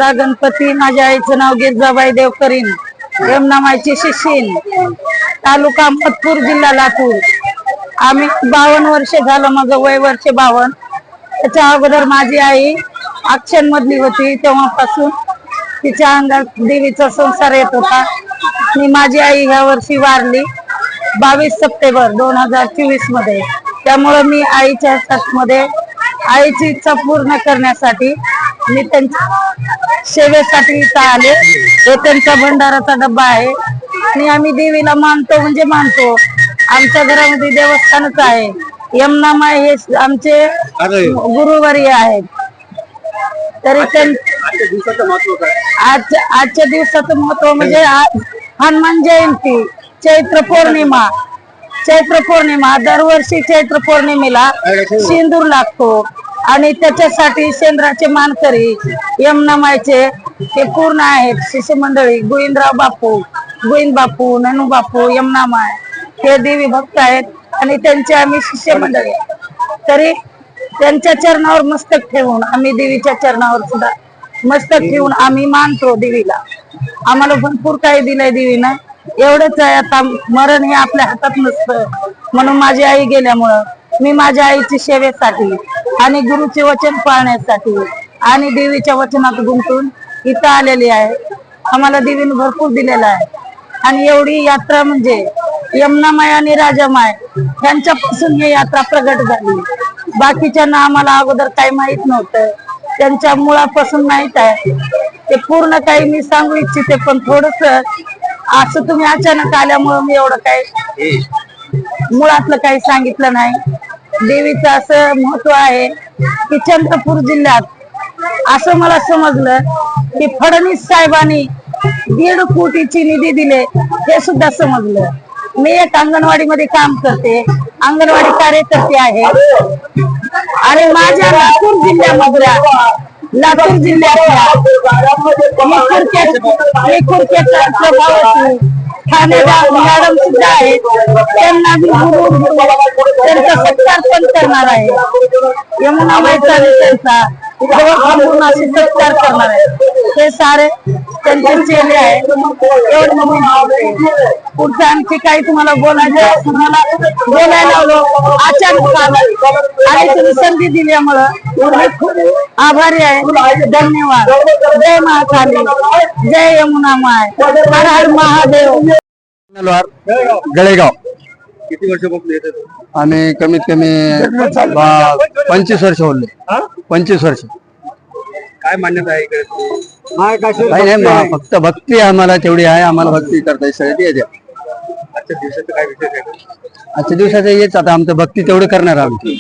यशोदा गणपती, माझ्या आईचं नाव गिरजाबाई देवकरीन, यमुनामाईची शिष्यीन, तालुका अहमदपूर, जिल्हा लातूर. आम्ही 52 वर्ष झालं, माझं वय वर्ष 52. त्याच्या अगोदर माझी आई अक्षण मधली होती, तेव्हापासून तिच्या अंगात देवीचा संसार येत होता. मी माझी आई ह्या वर्षी वारली 22 सप्टेंबर 2024 मध्ये. त्यामुळे मी आईच्या साथमध्ये आईची इच्छा पूर्ण करण्यासाठी मी त्यांच्या सेवेसाठी इथं आले. हे त्यांचा भंडाराचा डब्बा आहे आणि आम्ही देवीला मानतो म्हणजे मानतो. आमच्या घरामध्ये देवस्थानच आहे. यमुनामाई हे आमचे गुरुवर्य आहेत. तरी आजच्या दिवसाचं महत्व म्हणजे आज हनुमान जयंती, चैत्र पौर्णिमा. दरवर्षी चैत्र पौर्णिमेला शेंदूर लागतो आणि त्याच्यासाठी शेंद्राचे मानकरी यमुनामाईचे हे पूर्ण आहेत. शिष्यमंडळी गोविंदराव बापू, गोविंद बापू, ननू बापू, यमुनामाई हे देवी भक्त आहेत आणि त्यांचे आम्ही शिष्यमंडळी. तरी त्यांच्या चरणावर मस्तक ठेवून आम्ही देवीच्या चरणावर सुद्धा मस्तक ठेवून आम्ही मानतो देवीला. आम्हाला भरपूर काही दिलंय देवीनं. एवढंच आहे, आता मरण हे आपल्या हातात नसतं. म्हणून माझी आई गेल्यामुळं मी माझ्या आईची सेवेसाठी आणि गुरुचे वचन पाळण्यासाठी आणि देवीच्या वचनात गुंतून इथं आलेली आहे. आम्हाला देवीने भरपूर दिलेला आहे आणि एवढी यात्रा म्हणजे यमुनामाई आणि राजामाई यांच्यापासून ही यात्रा प्रगट झाली. बाकीच्यांना आम्हाला अगोदर काही माहित नव्हतं, त्यांच्या मुळापासून माहित आहे. ते पूर्ण काही मी सांगू इच्छिते, पण थोडस असं तुम्ही अचानक आल्यामुळे मी एवढं काही मुळातलं काही सांगितलं नाही. देवीचं असं महत्व आहे की चंद्रपूर जिल्ह्यात असं मला समजलं की फडणवीस साहेबांनी 1.5 कोटीची निधी दिले, हे सुद्धा समजलं. मी एक अंगणवाडी मध्ये काम करते, अंगणवाडी कार्यकर्ते आहे आणि माझ्या लातूर जिल्ह्यामधल्या ठाणेदार मॅडम सुद्धा आहेत. त्यांना मी त्यांचा सत्कार पण करणार आहे. यमुनामाईचा आणि त्यांचा सत्कार करणार आहे. हे सारे त्यांचे चेहरे आहेत. पुढचं आणखी काही तुम्हाला बोलायचं, तुम्हाला बोलायला लावलो अचानक आणि तुम्ही संधी दिल्यामुळं मी खूप आभारी आहे. धन्यवाद. जय महाकाली, जय यमुनामाई, हर हर महादेव. गळेगाव. किती वर्षापासून येत आम्ही कमीत कमी 25 वर्ष होले. 25 वर्ष. काय मान्यता आहे इकडे? काही नाही, फक्त भक्ती आम्हाला तेवढी आहे. आम्हाला भक्ती करता येते. आजच्या दिवसाचं काय विशेष आहे? आजच्या दिवसाचं हेच, आता आमचं भक्ती तेवढं करणार आम्ही.